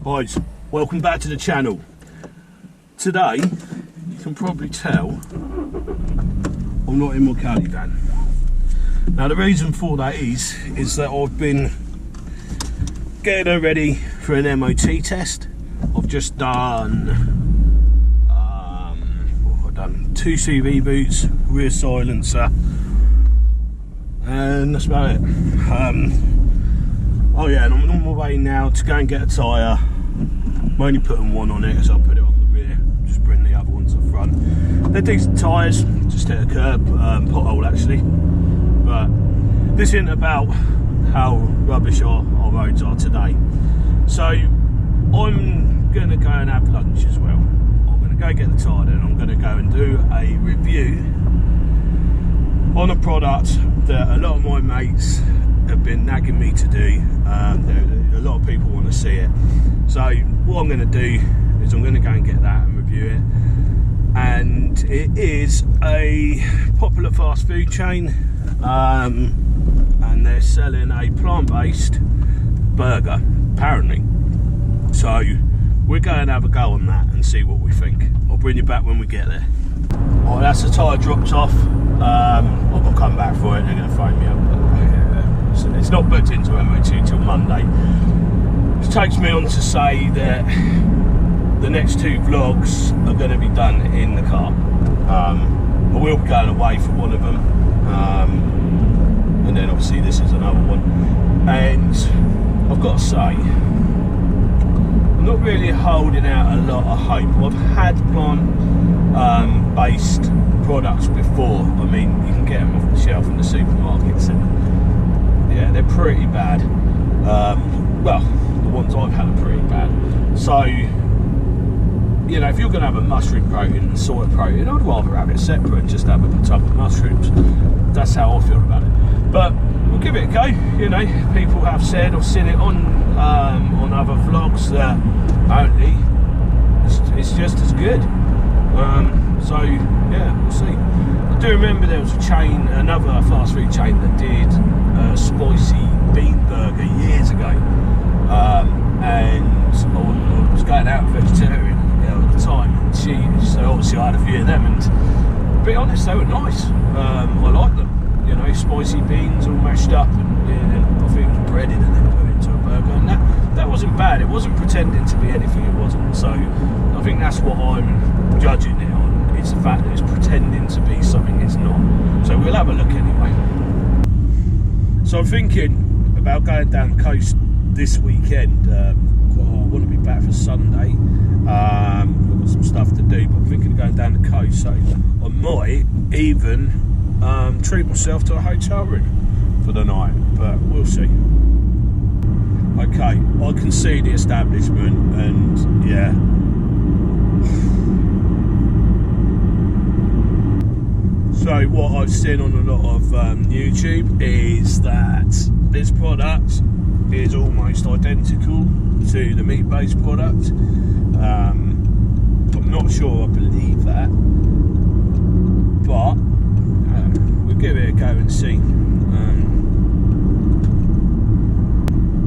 Boys, welcome back to the channel. Today, you can probably tell I'm not in my caddy van. Now the reason for that is that I've been getting her ready for an MOT test. I've just done what have I done? 2 CV boots, rear silencer, and that's about it. Oh yeah, and I'm on my way now to go and get a tyre. I'm only putting one on it, so I'll put it on the rear, just bring the other ones up front. They're decent tyres, just hit a curb, pothole actually. But this isn't about how rubbish our roads are today. So I'm going to go and have lunch as well. I'm going to go get the tyre and I'm going to go and do a review on a product that a lot of my mates have been nagging me to do. A lot of people want to see it. So what I'm going to do is I'm going to go and get that and review it. And it is a popular fast food chain, and they're selling a plant-based burger, apparently. So we're going to have a go on that and see what we think. I'll bring you back when we get there. Oh, that's the tyre dropped off. I've got to come back for it. They're going to phone me up. So it's not booked into MOT till Monday. Which takes me on to say that the next 2 vlogs are going to be done in the car. I will be going away for one of them, and then obviously this is another one. And I've got to say, I'm not really holding out a lot of hope. I've had plant-based products before. I mean, you can get them off the shelf in the supermarkets, and yeah, they're pretty bad. Well, the ones I've had are pretty bad. So, you know, if you're going to have a mushroom protein and soy protein, I'd rather have it separate and just have a tub of mushrooms. That's how I feel about it. But we'll give it a go. You know, people have said, I've seen it on other vlogs that apparently it's just as good. So yeah, we'll see. I do remember there was a chain, another fast food chain that did a spicy bean burger years ago, and I was going out vegetarian at the time, and so obviously I had a few of them, and to be honest, they were nice. I like them, you know, spicy beans all mashed up, and I think it was breaded and then put into a burger, and that wasn't bad. It wasn't pretending to be anything it wasn't. So I think that's what I'm judging it on. It's the fact that it's pretending to be something it's not. So we'll have a look anyway. So I'm thinking about going down the coast this weekend. I want to be back for Sunday. I've got some stuff to do, but I'm thinking of going down the coast. So I might even treat myself to a hotel room for the night, but we'll see. Okay, I can see the establishment, and yeah. So what I've seen on a lot of YouTube is that this product is almost identical to the meat-based product. I'm not sure I believe that, but we'll give it a go and see.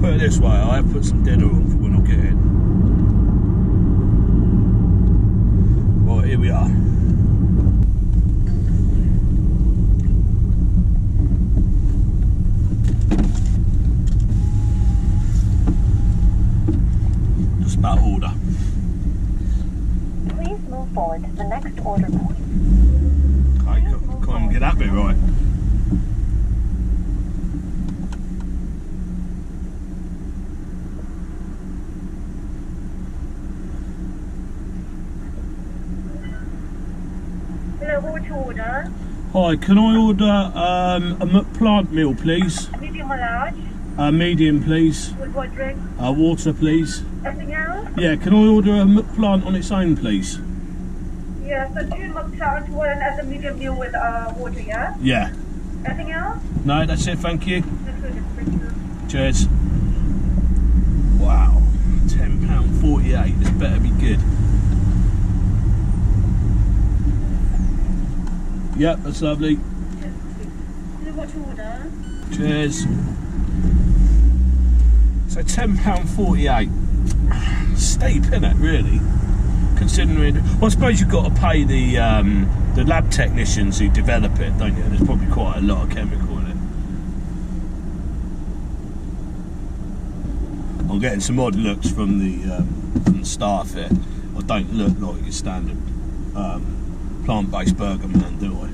Put it this way, I have put some dinner on for when I get in. Right, here we are. Just about order. Please move forward to the next order point. Okay, can't even get that bit right. Hello, what would you order? Hi, can I order a McPlant meal, please? Medium or large? Medium, please. With what drink? Water, please. Anything else? Yeah, can I order a McPlant on its own, please? Yeah, so 2 McPlant, one as a medium meal with water, yeah? Yeah. Anything else? No, that's it, thank you. That's good, thank you. Cheers. Wow, £10.48, this better be good. Yep, that's lovely. What to order? Cheers. So £10.48. steep, isn't it, really? Considering, well, I suppose you've got to pay the lab technicians who develop it, don't you? There's probably quite a lot of chemical in it. I'm getting some odd looks from the staff here. I don't look like your standard plant-based burger man, do I?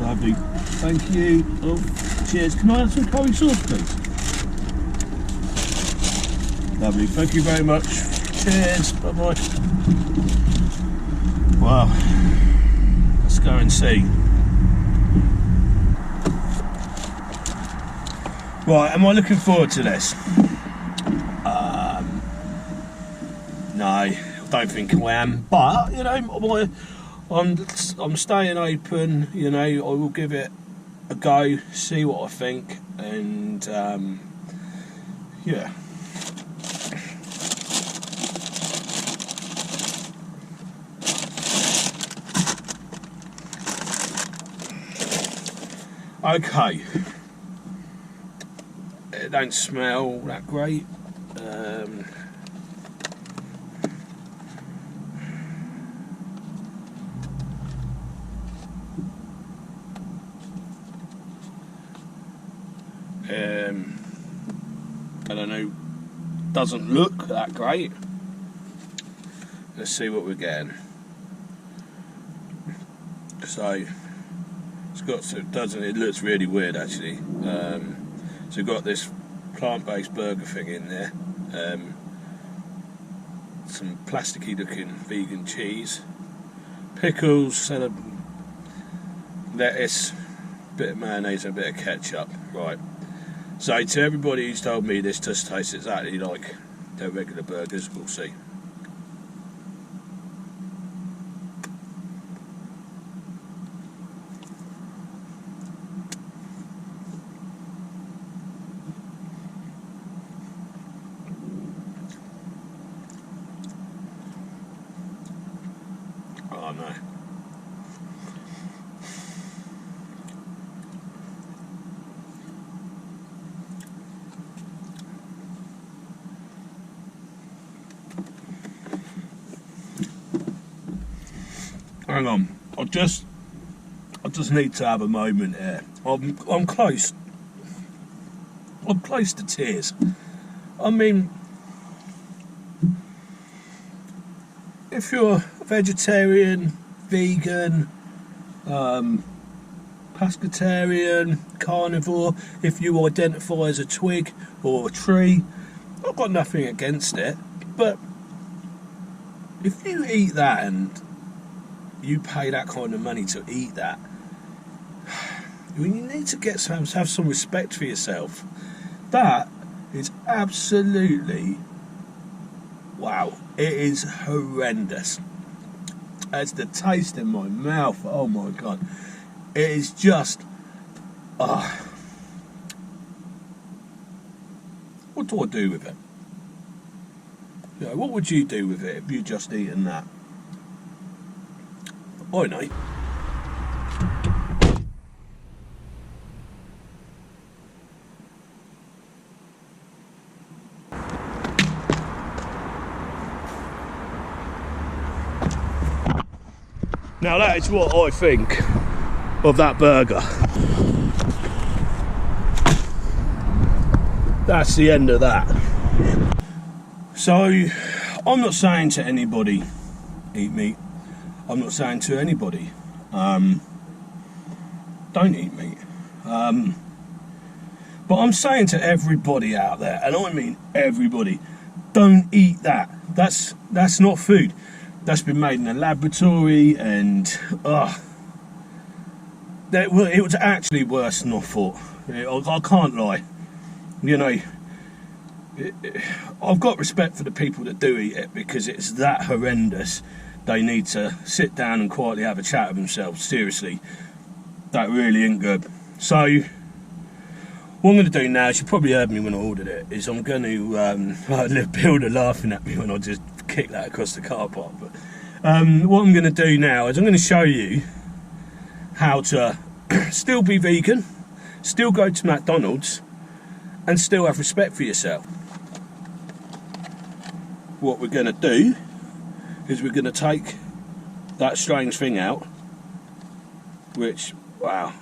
Lovely, thank you. Oh, cheers. Can I have some curry sauce, please? Lovely, thank you very much. Cheers, bye-bye. Wow, let's go and see. Right, am I looking forward to this? No, I don't think I am, but, you know, I'm staying open, you know, I will give it a go, see what I think, and, yeah. Okay, it don't smell that great. I don't know, doesn't look that great. Let's see what we're getting. So it's got some, doesn't it? Looks really weird actually. So we've got this plant-based burger thing in there. Some plasticky looking vegan cheese, pickles, lettuce, bit of mayonnaise and a bit of ketchup. Right. So to everybody who's told me this just tastes exactly like their regular burgers, we'll see. Oh no. Hang on, I just need to have a moment here. I'm close. I'm close to tears. I mean, if you're a vegetarian, vegan, pescatarian, carnivore, if you identify as a twig or a tree, I've got nothing against it. But if you eat that and you pay that kind of money to eat that, you need to have some respect for yourself. That is absolutely, wow, it is horrendous. It's the taste in my mouth, oh my god, it is just, what do I do with it? You know, what would you do with it if you just eaten that? I know. Now that is what I think of that burger. That's the end of that. So, I'm not saying to anybody, eat meat. I'm not saying to anybody, don't eat meat. But I'm saying to everybody out there, and I mean everybody, don't eat that. That's not food. That's been made in a laboratory, and it was actually worse than I thought. I can't lie. You know, I've got respect for the people that do eat it, because it's that horrendous. They need to sit down and quietly have a chat with themselves. Seriously, that really ain't good. So what I'm going to do now, is you probably heard me when I ordered it, is I'm going to Builder laughing at me when I just kick that across the car park. But what I'm going to do now is I'm going to show you how to still be vegan, still go to McDonald's, and still have respect for yourself. what we're going to do is we're going to take that strange thing out, which, wow,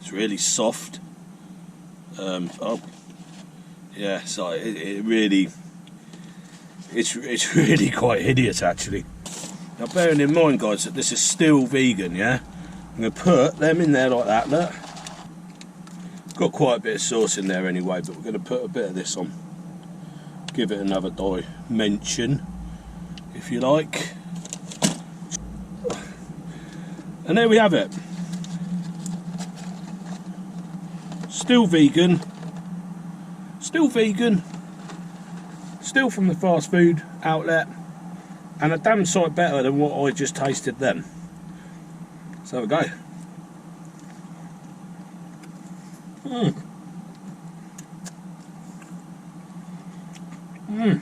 it's really soft. Oh yeah, so it's really quite hideous actually. Now bearing in mind, guys, that this is still vegan, yeah, I'm going to put them in there like that. Look, got quite a bit of sauce in there anyway, but we're going to put a bit of this on, give it another dimension, if you like. And there we have it. Still vegan, still from the fast food outlet, and a damn sight better than what I just tasted then. So there we go. Mm.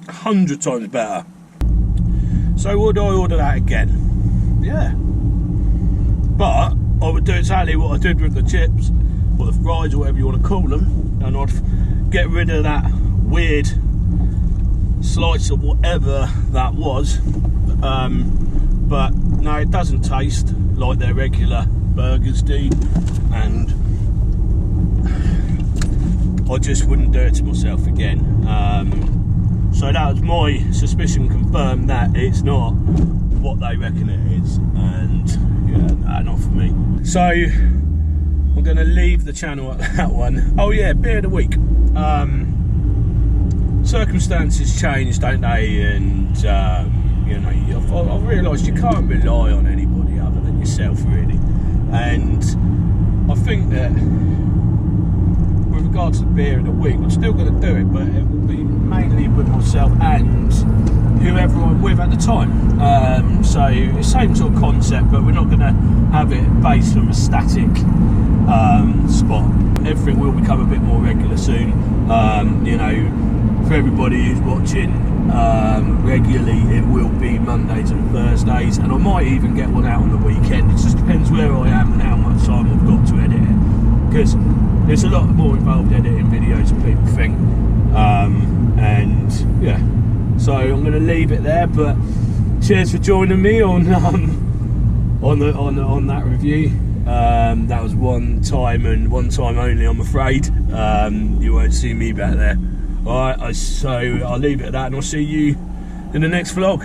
100 times better. So would I order that again? Yeah. But I would do exactly what I did with the chips, or the fries, or whatever you want to call them, and I'd get rid of that weird slice of whatever that was. But no, it doesn't taste like their regular burgers do, and I just wouldn't do it to myself again. So that was my suspicion confirmed, that it's not what they reckon it is, and yeah, nah, not for me. So I'm going to leave the channel at that one. Oh yeah, beer of the week. Circumstances change, don't they? And you know, I've realised you can't rely on anybody other than yourself, really. And I think that with regards to the beer of the week, I'm still going to do it, but it will be mainly with myself and whoever I'm with at the time. So it's the same sort of concept, but we're not going to have it based on a static spot. Everything will become a bit more regular soon. You know, for everybody who's watching regularly, it will be Mondays and Thursdays, and I might even get one out on the weekend. It just depends where I am and how much time I've got to edit it, because there's a lot more involved editing videos than people think. And yeah, so I'm going to leave it there, but cheers for joining me on that review. That was one time and one time only, I'm afraid. You won't see me back there. Alright, so I'll leave it at that, and I'll see you in the next vlog.